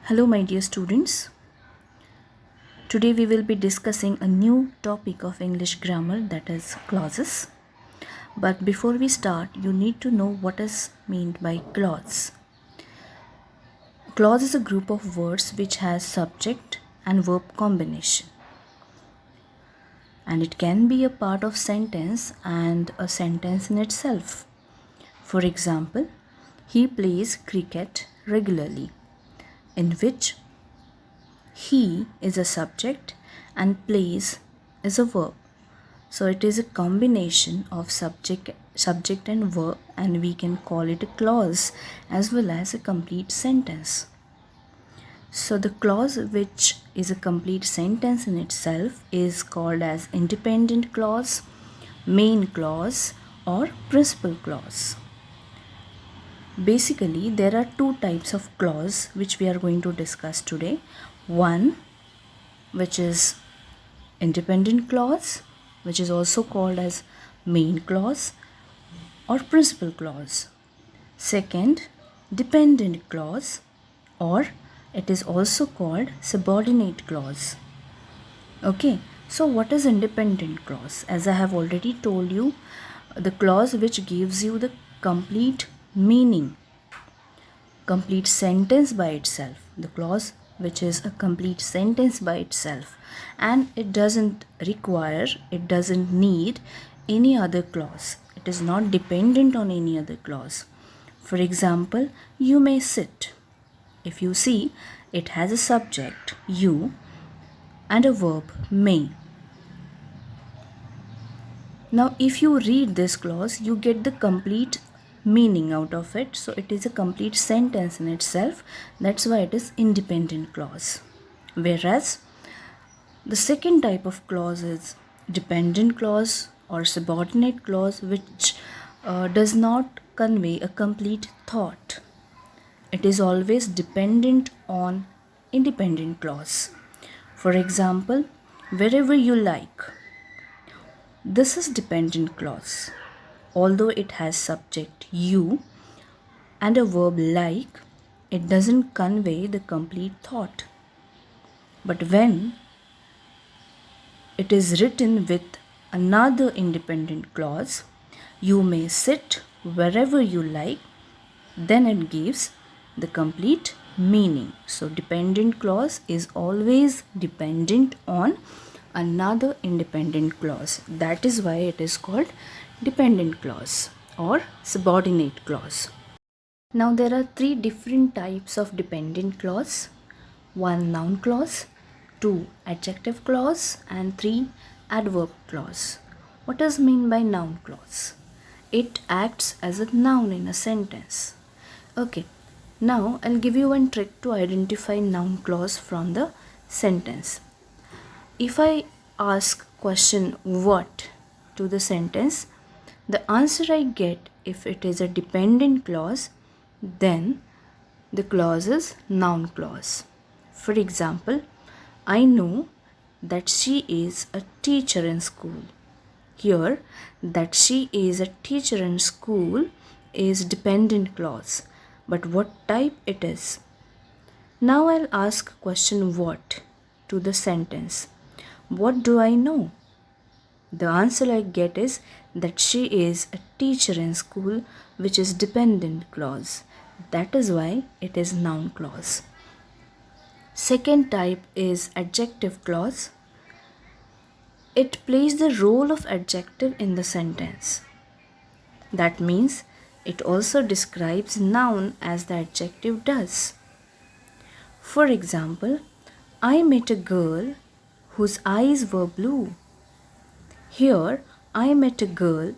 Hello, my dear students. Today we will be discussing a new topic of English grammar, that is clauses. But before we start, you need to know what is meant by clause. Clause is a group of words which has subject and verb combination. And it can be a part of sentence and a sentence in itself. For example, he plays cricket regularly, in which he is a subject and plays is a verb. So it is a combination of subject and verb, and we can call it a clause as well as a complete sentence. So the clause which is a complete sentence in itself is called as independent clause, main clause, or principal clause. Basically, there are two types of clause which we are going to discuss today. One, which is independent clause, which is also called as main clause or principal clause. Second, dependent clause, or it is also called subordinate clause. Okay, so what is independent clause? As I have already told you, the clause which gives you the complete meaning, complete sentence by itself, the clause which is a complete sentence by itself, and it doesn't need any other clause. It is not dependent on any other clause. For example, you may sit. If you see, it has a subject you and a verb may. Now if you read this clause, you get the complete meaning out of it. So it is a complete sentence in itself. That's why it is independent clause. Whereas the second type of clause is dependent clause or subordinate clause, which does not convey a complete thought. It is always dependent on independent clause. For example, wherever you like. This is dependent clause. Although it has subject you and a verb like, it doesn't convey the complete thought. But when it is written with another independent clause, you may sit wherever you like, then it gives the complete meaning. So dependent clause is always dependent on another independent clause. That is why it is called dependent clause or subordinate clause. Now there are three different types of dependent clause. One, noun clause, two, adjective clause, and three, adverb clause. What does mean by noun clause? It acts as a noun in a sentence. Okay, now I'll give you one trick to identify noun clause from the sentence. If I ask question what to the sentence, the answer I get, if it is a dependent clause, then the clause is noun clause. For example, I know that she is a teacher in school. Here, that she is a teacher in school is dependent clause. But what type it is? Now I'll ask question what to the sentence. What do I know? The answer I get is that she is a teacher in school, which is dependent clause. That is why it is noun clause. Second type is adjective clause. It plays the role of adjective in the sentence. That means it also describes noun as the adjective does. For example, I met a girl whose eyes were blue. Here, I met a girl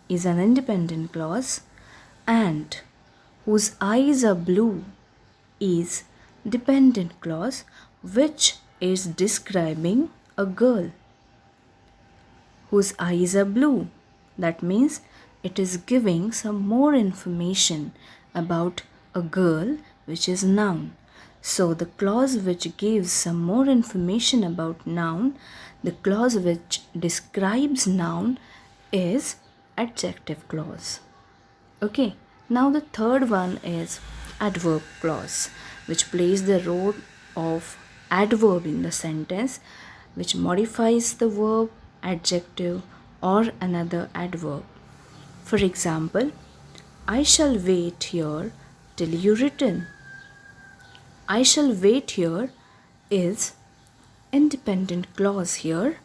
is an independent clause, and whose eyes are blue is dependent clause, which is describing a girl. Whose eyes are blue. That means it is giving some more information about a girl, which is noun. So the clause which gives some more information about noun, the clause which describes noun is adjective clause. Okay, now the third one is adverb clause. which plays the role of adverb in the sentence, which modifies the verb, adjective, or another adverb. For example, I shall wait here till you return. I shall wait here is independent clause here.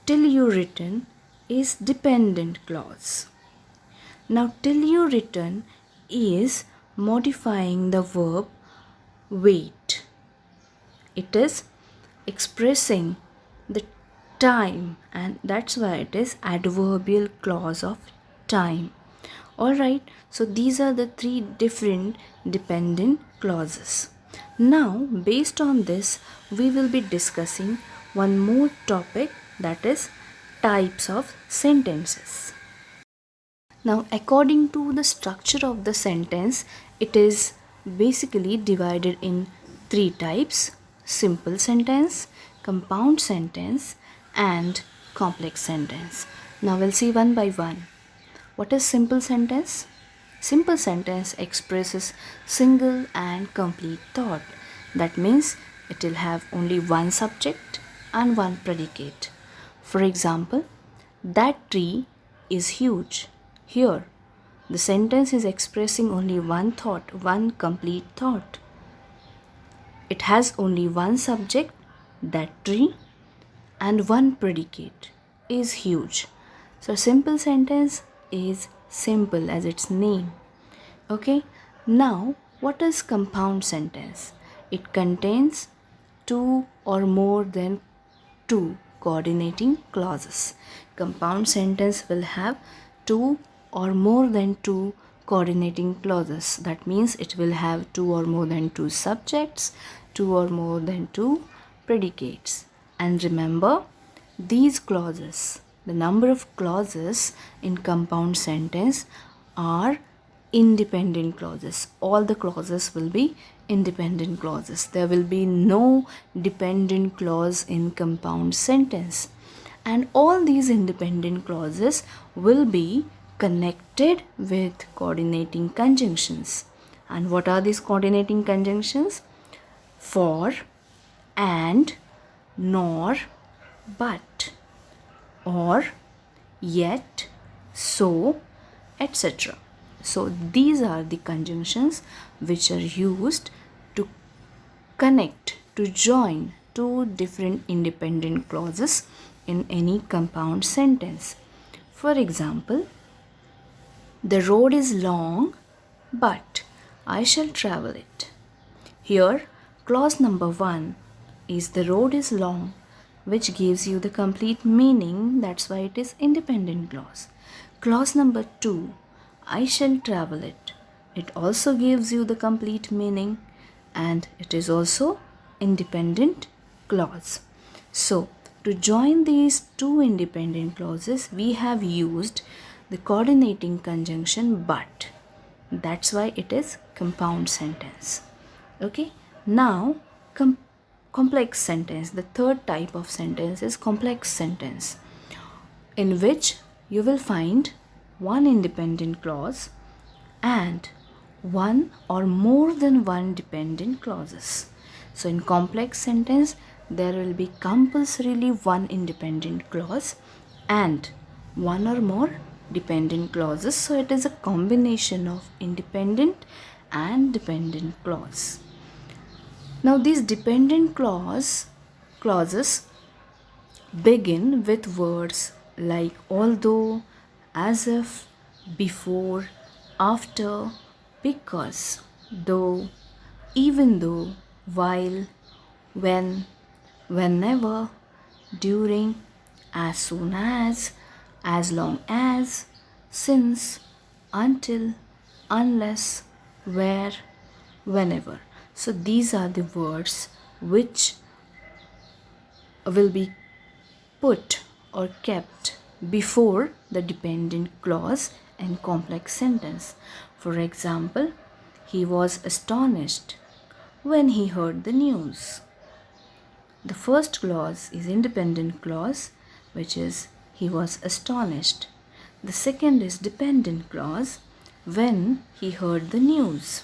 Till you return is dependent clause. Now, till you return is modifying the verb wait. It is expressing the time, and that's why it is adverbial clause of time. Alright, so these are the three different dependent clauses. Now, based on this, we will be discussing one more topic, that is types of sentences. Now, according to the structure of the sentence, it is basically divided in three types: simple sentence, compound sentence, and complex sentence. Now, we'll see one by one. What is simple sentence? Simple sentence expresses single and complete thought. That means it will have only one subject and one predicate. For example, that tree is huge. Here, the sentence is expressing only one thought, one complete thought. It has only one subject, that tree, and one predicate, is huge. So, simple sentence is simple as its name. Okay, now what is compound sentence? It contains two or more than two coordinating clauses. Compound sentence will have two or more than two coordinating clauses. That means it will have two or more than two subjects, two or more than two predicates. And remember, these clauses, the number of clauses in compound sentence are independent clauses. All the clauses will be independent clauses. There will be no dependent clause in compound sentence. And all these independent clauses will be connected with coordinating conjunctions. And what are these coordinating conjunctions? For, and, nor, but, or, yet, so, etc. So these are the conjunctions which are used to connect, to join two different independent clauses in any compound sentence. For example, the road is long, but I shall travel it. Here, clause number 1 is the road is long, which gives you the complete meaning. That's why it is independent clause. Clause number 2, I shall travel it. It also gives you the complete meaning, and it is also independent clause. So, to join these two independent clauses, we have used the coordinating conjunction but. That's why it is compound sentence. Okay. Now, complex sentence. The third type of sentence is complex sentence, in which you will find one independent clause and one or more than one dependent clauses. So in complex sentence, there will be compulsorily one independent clause and one or more dependent clauses. So it is a combination of independent and dependent clause. Now these dependent clauses begin with words like although, as if, before, after, because, though, even though, while, when, whenever, during, as soon as long as, since, until, unless, where, whenever. So these are the words which will be put or kept before the dependent clause in complex sentence. For example, he was astonished when he heard the news. The first clause is independent clause, which is he was astonished. The second is dependent clause, when he heard the news.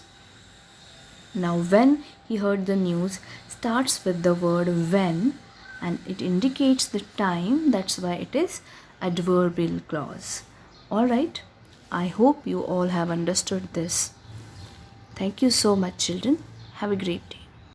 Now, when he heard the news starts with the word when and it indicates the time, that's why it is adverbial clause. Alright, I hope you all have understood this. Thank you so much, children. Have a great day.